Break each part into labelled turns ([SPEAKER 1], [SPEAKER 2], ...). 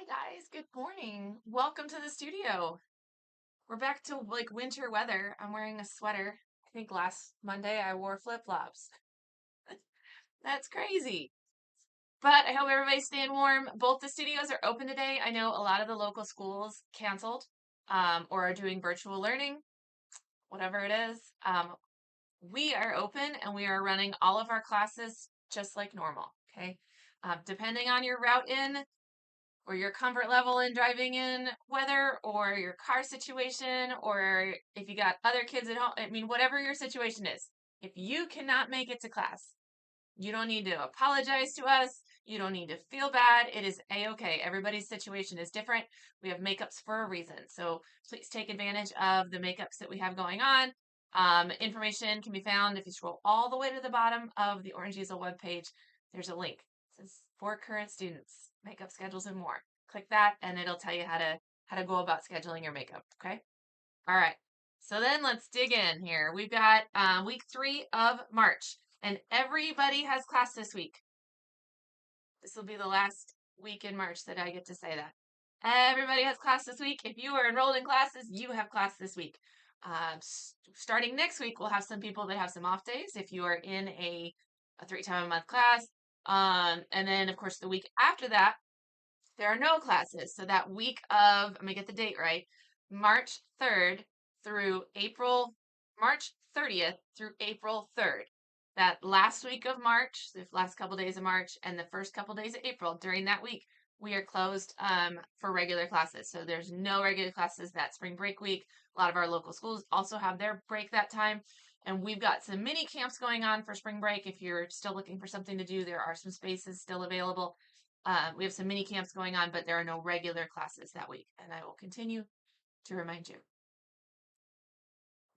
[SPEAKER 1] Guys, good morning. Welcome to the studio. We're back to like winter weather. I'm wearing a sweater. I think last Monday I wore flip-flops. That's crazy. But I hope everybody's staying warm. Both the studios are open today. I know a lot of the local schools canceled or are doing virtual learning, whatever it is. We are open and we are running all of our classes just like normal. Okay. Depending on your route in, or your comfort level in driving in weather or your car situation, or if you got other kids at home. I mean, whatever your situation is, if you cannot make it to class, you don't need to apologize to us. You don't need to feel bad. It is a-okay. Everybody's situation is different. We have makeups for a reason. So please take advantage of the makeups that we have going on. Information can be found if you scroll all the way to the bottom of the Orange Easel webpage. There's a link. It says for current students, makeup schedules and more. Click that and it'll tell you how to go about scheduling your makeup. Okay. All right. So then let's dig in here. We've got week 3 of March, and everybody has class this week. This will be the last week in March that I get to say that. Everybody has class this week. If you are enrolled in classes, you have class this week. Starting next week, we'll have some people that have some off days if you are in a 3-time a month class. And then, of course, the week after that, there are no classes. So that week of, I'm going to get the date right, March 3rd through March 30th through April 3rd. That last week of March, the last couple days of March, and the first couple days of April, during that week, we are closed for regular classes. So there's no regular classes that spring break week. A lot of our local schools also have their break that time. And we've got some mini camps going on for spring break. If you're still looking for something to do, there are some spaces still available. We have some mini camps going on, but there are no regular classes that week. And I will continue to remind you.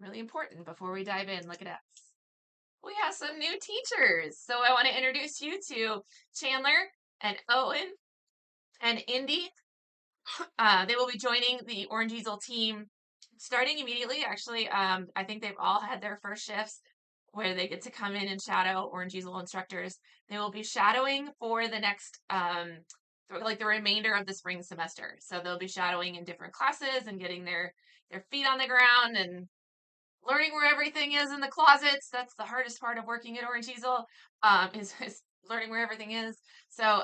[SPEAKER 1] Really important before we dive in, look at us. We have some new teachers. So I want to introduce you to Chandler and Owen and Indy. They will be joining the Orange Easel team starting immediately. Actually, I think they've all had their first shifts where they get to come in and shadow Orange Easel instructors. They will be shadowing for the next, like the remainder of the spring semester. So they'll be shadowing in different classes and getting their feet on the ground and learning where everything is in the closets. That's the hardest part of working at Orange Easel, is learning where everything is. So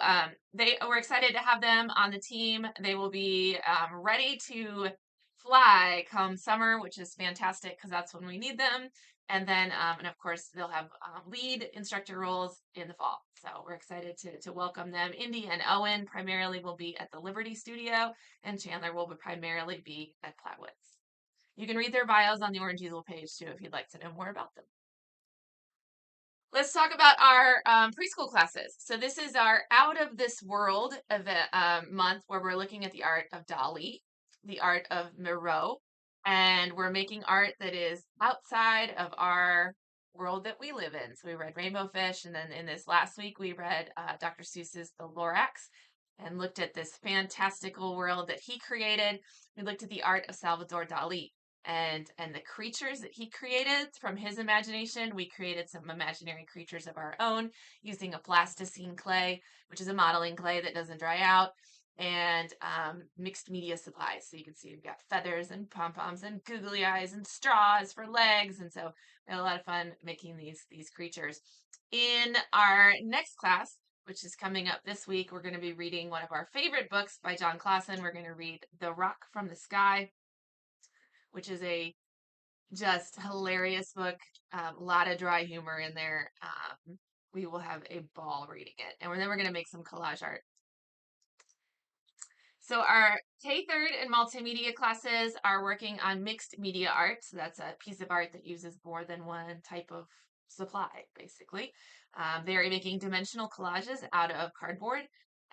[SPEAKER 1] we're excited to have them on the team. They will be ready to fly come summer, which is fantastic because that's when we need them. And then, and of course, they'll have lead instructor roles in the fall. So we're excited to welcome them. Indy and Owen primarily will be at the Liberty Studio, and Chandler will primarily be at Plattwoods. You can read their bios on the Orange Easel page too if you'd like to know more about them. Let's talk about our preschool classes. So this is our Out of This World event, month where we're looking at the art of Dali, the art of Miro, and we're making art that is outside of our world that we live in. So we read Rainbow Fish, and then in this last week we read Dr. Seuss's The Lorax and looked at this fantastical world that he created. We looked at the art of Salvador Dali and the creatures that he created from his imagination. We created some imaginary creatures of our own using a plasticine clay, which is a modeling clay that doesn't dry out, and mixed media supplies. So you can see we've got feathers and pom-poms and googly eyes and straws for legs. And so we had a lot of fun making these creatures. In our next class, which is coming up this week, we're going to be reading one of our favorite books by John Clausen. We're going to read The Rock from the Sky, which is a just hilarious book. A lot of dry humor in there. We will have a ball reading it. And then we're going to make some collage art. So our K-3 and multimedia classes are working on mixed media art. So that's a piece of art that uses more than one type of supply, basically. They're making dimensional collages out of cardboard,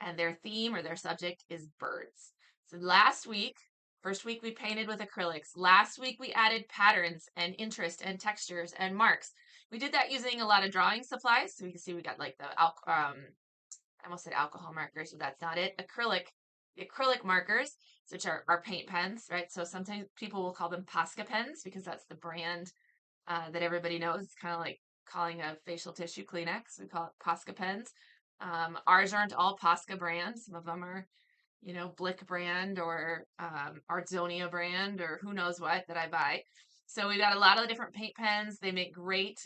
[SPEAKER 1] and their theme or their subject is birds. So first week we painted with acrylics. Last week we added patterns and interest and textures and marks. We did that using a lot of drawing supplies. So you can see we got like the, I almost said alcohol markers, but that's not it. The acrylic markers, which are paint pens, right? So sometimes people will call them Posca pens because that's the brand that everybody knows. It's kind of like calling a facial tissue Kleenex. We call it Posca pens. Ours aren't all Posca brands. Some of them are, Blick brand or Artzonia brand or who knows what that I buy. So we've got a lot of different paint pens. They make great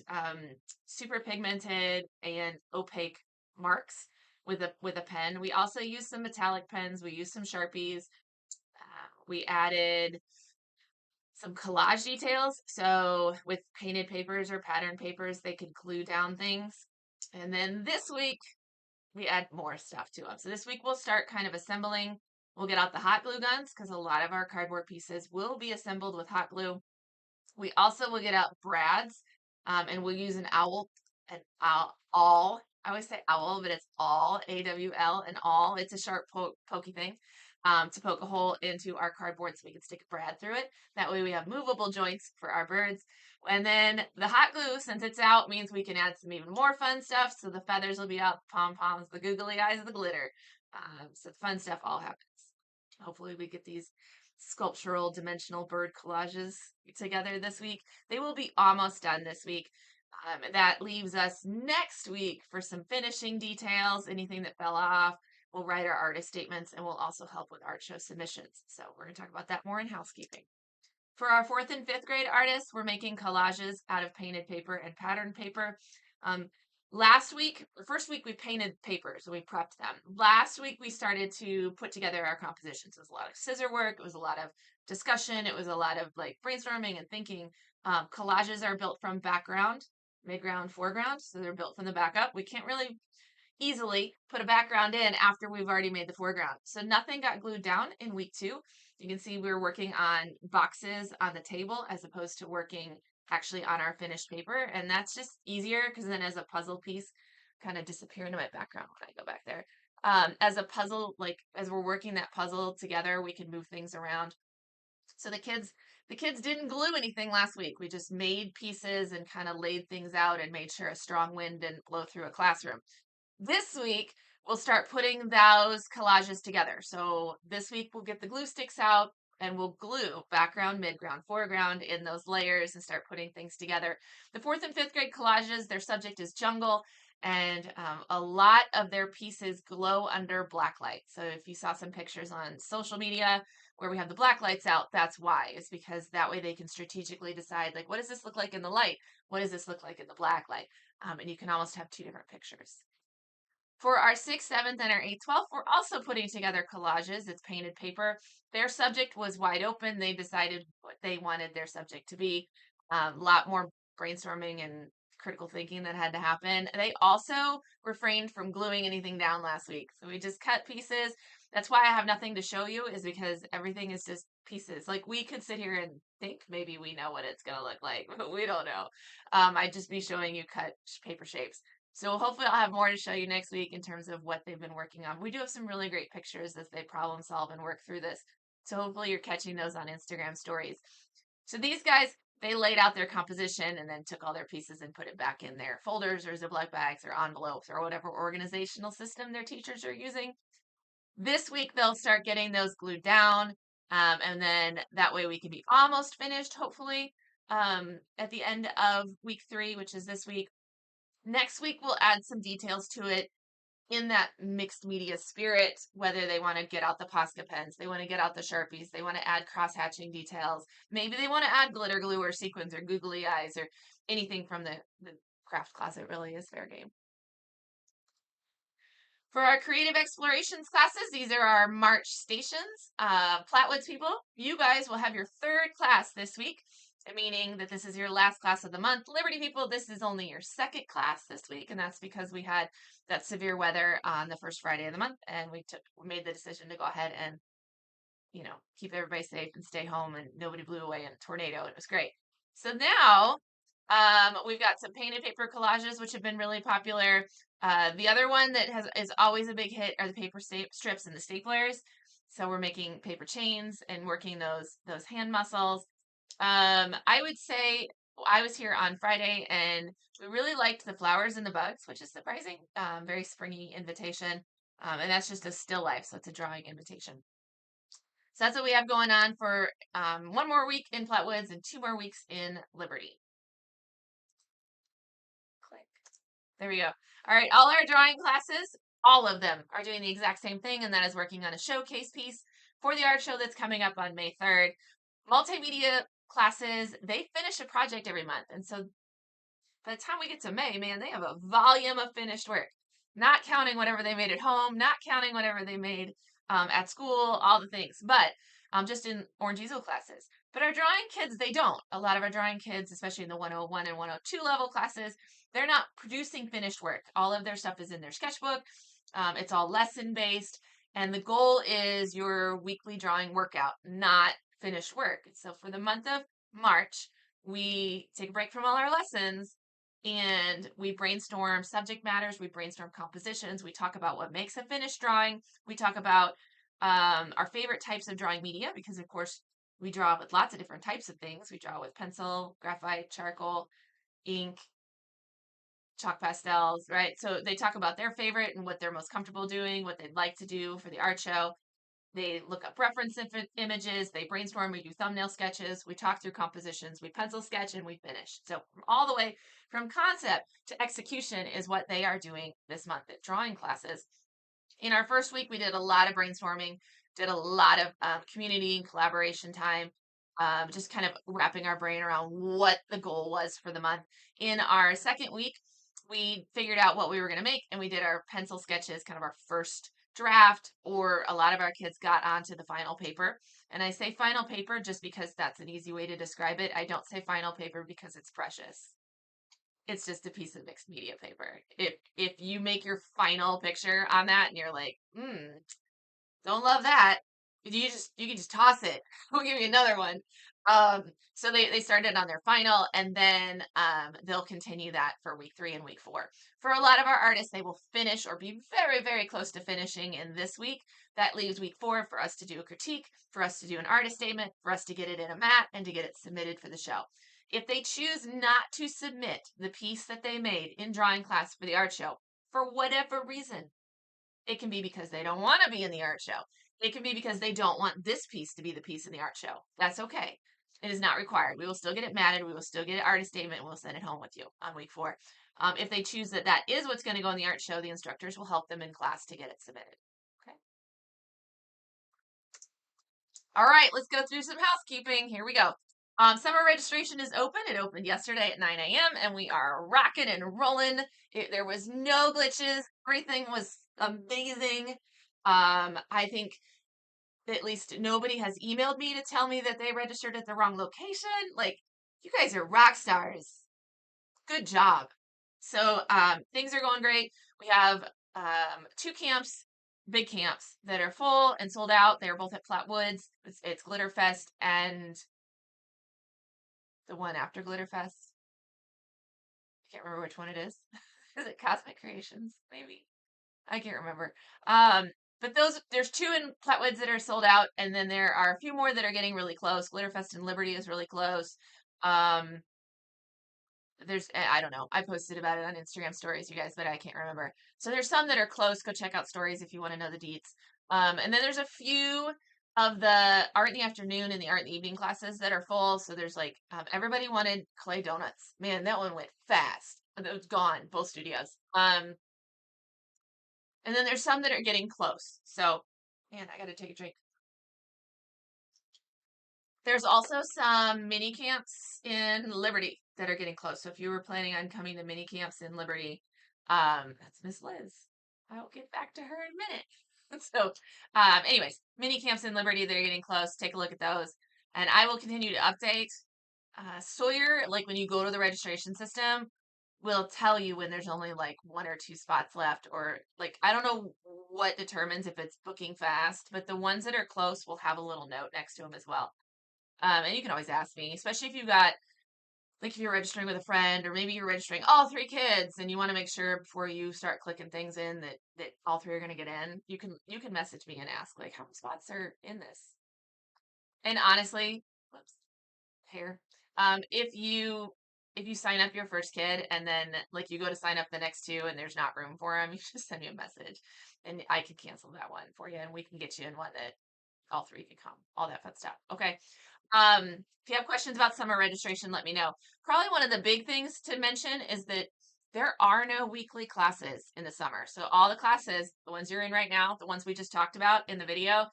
[SPEAKER 1] super pigmented and opaque marks with a pen. We also use some metallic pens. We use some Sharpies. We added some collage details. So with painted papers or pattern papers, they could glue down things. And then this week, we add more stuff to them. So this week, we'll start kind of assembling. We'll get out the hot glue guns because a lot of our cardboard pieces will be assembled with hot glue. We also will get out brads, and we'll use an awl. I always say owl, but it's awl, AWL, an awl. It's a sharp, pokey thing to poke a hole into our cardboard so we can stick a brad through it. That way we have movable joints for our birds. And then the hot glue, since it's out, means we can add some even more fun stuff. So the feathers will be out, the pom-poms, the googly eyes, the glitter. So the fun stuff all happens. Hopefully we get these sculptural dimensional bird collages together this week. They will be almost done this week. That leaves us next week for some finishing details, anything that fell off. We'll write our artist statements and we'll also help with art show submissions. So we're going to talk about that more in housekeeping. For our 4th and 5th grade artists, we're making collages out of painted paper and patterned paper. First week we painted papers and we prepped them. Last week we started to put together our compositions. It was a lot of scissor work. It was a lot of discussion. It was a lot of brainstorming and thinking. Collages are built from background, midground, foreground. So they're built from the back up. We can't really easily put a background in after we've already made the foreground. So nothing got glued down in week 2. You can see we were working on boxes on the table as opposed to working actually on our finished paper. And that's just easier because then as a puzzle piece, kind of disappear into my background when I go back there. As a puzzle, as we're working that puzzle together, we can move things around. So the kids didn't glue anything last week. We just made pieces and kind of laid things out and made sure a strong wind didn't blow through a classroom. This week, we'll start putting those collages together. So this week, we'll get the glue sticks out and we'll glue background, midground, foreground in those layers and start putting things together. The 4th and 5th grade collages, their subject is jungle, and a lot of their pieces glow under black light. So if you saw some pictures on social media where we have the black lights out, that's why. It's because that way they can strategically decide, what does this look like in the light? What does this look like in the black light? And you can almost have 2 different pictures. For our 6th, 7th, and our 8th, 12th, we're also putting together collages. It's painted paper. Their subject was wide open. They decided what they wanted their subject to be. A lot more brainstorming and critical thinking that had to happen. They also refrained from gluing anything down last week. So we just cut pieces. That's why I have nothing to show you, is because everything is just pieces. We could sit here and think maybe we know what it's going to look like, but we don't know. I'd just be showing you cut paper shapes. So hopefully I'll have more to show you next week in terms of what they've been working on. We do have some really great pictures as they problem solve and work through this. So hopefully you're catching those on Instagram stories. So these guys, they laid out their composition and then took all their pieces and put it back in their folders or Ziploc bags or envelopes or whatever organizational system their teachers are using. This week, they'll start getting those glued down. And then that way we can be almost finished, hopefully, at the end of week 3, which is this week. Next week, we'll add some details to it in that mixed media spirit, whether they want to get out the Posca pens, they want to get out the Sharpies, they want to add cross-hatching details. Maybe they want to add glitter glue or sequins or googly eyes or anything from the craft closet. Really is fair game. For our creative explorations classes, these are our March stations. Flatwoods people, you guys will have your 3rd class this week, meaning that this is your last class of the month. Liberty people, this is only your 2nd class this week, and that's because we had that severe weather on the first Friday of the month, and we made the decision to go ahead and, keep everybody safe and stay home, and nobody blew away in a tornado. It was great. So now we've got some painted paper collages, which have been really popular. The other one that is always a big hit are the paper strips and the staplers. So we're making paper chains and working those hand muscles. I would say I was here on Friday and we really liked the flowers and the bugs, which is surprising. Very springy invitation. And that's just a still life. So it's a drawing invitation. So that's what we have going on for 1 more week in Flatwoods and 2 more weeks in Liberty. Click. There we go. All right, all our drawing classes All of them are doing the exact same thing, and that is working on a showcase piece for the art show that's coming up on May 3rd. Multimedia Classes, they finish a project every month. And so by the time we get to May, man, they have a volume of finished work, not counting whatever they made at home, not counting whatever they made at school, all the things, but just in Orange Easel classes. But our drawing kids, they don't. A lot of our drawing kids, especially in the 101 and 102 level classes, they're not producing finished work. All of their stuff is in their sketchbook. It's all lesson based. And the goal is your weekly drawing workout, not finished work. So for the month of March, we take a break from all our lessons and we brainstorm subject matters, we brainstorm compositions, we talk about what makes a finished drawing, we talk about our favorite types of drawing media, because of course we draw with lots of different types of things. We draw with pencil, graphite, charcoal, ink, chalk pastels, right? So they talk about their favorite and what they're most comfortable doing, what they'd like to do for the art show. They look up reference images, they brainstorm, we do thumbnail sketches, we talk through compositions, we pencil sketch, and we finish. So all the way from concept to execution is what they are doing this month at drawing classes. In our first week, we did a lot of brainstorming, did a lot of community and collaboration time, just kind of wrapping our brain around what the goal was for the month. In our second week, we figured out what we were going to make, and we did our pencil sketches, kind of our first draft, or a lot of our kids got onto the final paper. And I say final paper just because that's an easy way to describe it. I don't say final paper because it's precious. It's just a piece of mixed media paper. If you make your final picture on that and you're like, don't love that, you can just toss it. We'll give you another one. So they started on their final, and then they'll continue that for week 3 and week 4. For a lot of our artists, they will finish or be very, very close to finishing in this week. That leaves week 4 for us to do a critique, for us to do an artist statement, for us to get it in a mat, and to get it submitted for the show. If they choose not to submit the piece that they made in drawing class for the art show, for whatever reason, it can be because they don't want to be in the art show. It can be because they don't want this piece to be the piece in the art show. That's okay. It is not required. We will still get it matted. We will still get an artist statement. And we'll send it home with you on week 4. If they choose that that is what's going to go in the art show, the instructors will help them in class to get it submitted. Okay. All right, let's go through some housekeeping. Here we go. Summer registration is open. It opened yesterday at 9 a.m. and we are rocking and rolling. There was no glitches. Everything was amazing. I think at least nobody has emailed me to tell me that they registered at the wrong location. Like, you guys are rock stars. Good job. So things are going great. We have 2 camps, big camps, that are full and sold out. They're both at Flatwoods. It's Glitterfest and the one after Glitterfest. I can't remember which one it is. Is it Cosmic Creations? Maybe. I can't remember. But there's 2 in Flatwoods that are sold out, and then there are a few more that are getting really close. Glitterfest in Liberty is really close. I don't know. I posted about it on Instagram stories, you guys, but I can't remember. So there's some that are close. Go check out stories if you want to know the deets. And then there's a few of the art in the afternoon and the art in the evening classes that are full. So there's like, everybody wanted clay donuts. Man, that one went fast. It was gone, both studios. And then there's some that are getting close. So, man, I got to take a drink. There's also some mini camps in Liberty that are getting close. So if you were planning on coming to mini camps in Liberty, that's Miss Liz. I'll get back to her in a minute. So, anyways, mini camps in Liberty, they're getting close. Take a look at those. And I will continue to update. Sawyer, like when you go to the registration system, will tell you when there's only like 1 or 2 spots left, or like, I don't know what determines if it's booking fast, but the ones that are close will have a little note next to them as well. And you can always ask me, especially if you've got, like, if you're registering with a friend, or maybe you're registering all 3 kids and you want to make sure before you start clicking things in that all 3 are going to get in. You can message me and ask, like, how many spots are in this? And honestly, whoops, hair. If you sign up your first kid and then like you go to sign up the next 2 and there's not room for them, you just send me a message and I can cancel that one for you and we can get you in one that all 3 can come. All that fun stuff. Okay. If you have questions about summer registration, let me know. Probably one of the big things to mention is that There are no weekly classes in the summer. So all the classes, the ones you're in right now, the ones we just talked about in the video,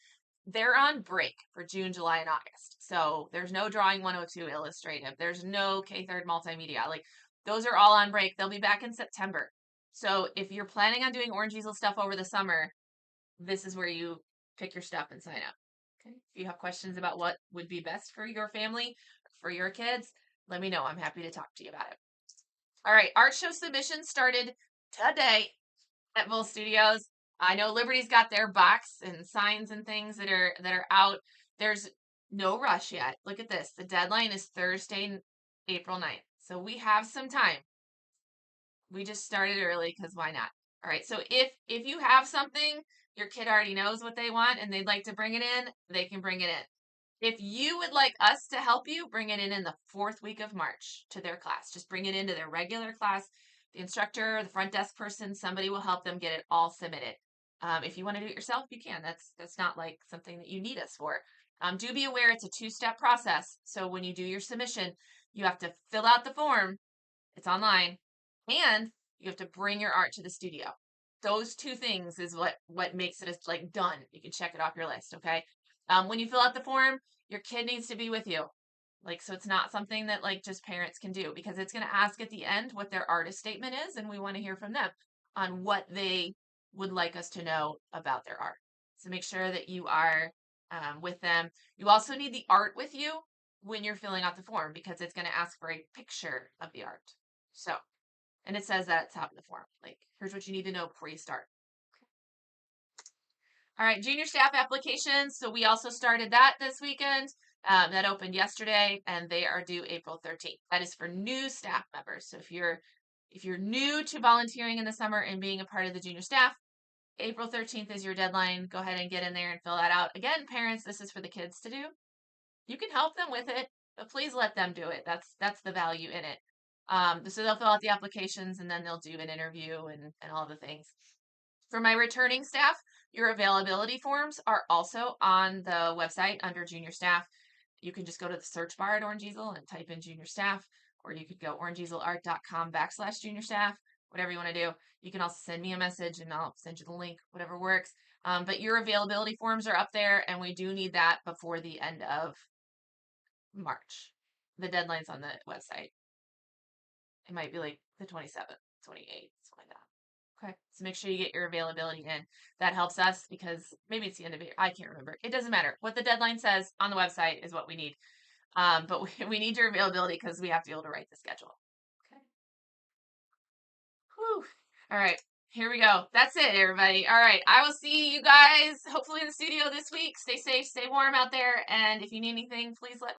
[SPEAKER 1] they're on break for June, July, and August. So there's no Drawing 102 illustrative. There's no K-3 multimedia. Like those are all on break. They'll be back in September. So if you're planning on doing Orange Easel stuff over the summer, this is where you pick your stuff and sign up. Okay. If you have questions about what would be best for your family, for your kids, let me know. I'm happy to talk to you about it. All right, art show submissions started today at Mill Studios. I know Liberty's got their box and signs and things that are out. There's no rush yet. Look at this. The deadline is Thursday, April 9th. So we have some time. We just started early because why not? All right, so if you have something, your kid already knows what they want and they'd like to bring it in, they can bring it in. If you would like us to help you, bring it in the 4th week of March to their class. Just bring it into their regular class. The instructor, the front desk person, somebody will help them get it all submitted. If you want to do it yourself, you can. That's not like something that you need us for. Do be aware it's a 2-step process. So when you do your submission, you have to fill out the form. It's online, and you have to bring your art to the studio. Those 2 things is what makes it like done. You can check it off your list. Okay. When you fill out the form, your kid needs to be with you. Like, so it's not something that like just parents can do because it's going to ask at the end what their artist statement is. And we want to hear from them on what they would like us to know about their art. So make sure that you are with them. You also need the art with you when you're filling out the form because it's going to ask for a picture of the art. So, and it says that at the top of the form, like, here's what you need to know before you start. All right, junior staff applications. So we also started that this weekend. That opened yesterday, and they are due April 13th. That is for new staff members. So if you're new to volunteering in the summer and being a part of the junior staff, April 13th is your deadline. Go ahead and get in there and fill that out. Again, parents, this is for the kids to do. You can help them with it, but please let them do it. That's the value in it. So they'll fill out the applications, and then they'll do an interview and all the things. For my returning staff, your availability forms are also on the website under junior staff. You can just go to the search bar at Orange Easel and type in junior staff, or you could go orangeeaselart.com/junior staff, whatever you want to do. You can also send me a message and I'll send you the link, whatever works. But your availability forms are up there, and we do need that before the end of March. The deadline's on the website. It might be like the 27th, 28th, something like that. Okay, so make sure you get your availability in. That helps us because maybe it's the end of it. I can't remember. It doesn't matter. What the deadline says on the website is what we need. But we need your availability because we have to be able to write the schedule. Okay. Whew. All right, here we go. That's it, everybody. All right, I will see you guys hopefully in the studio this week. Stay safe, stay warm out there, and if you need anything, please let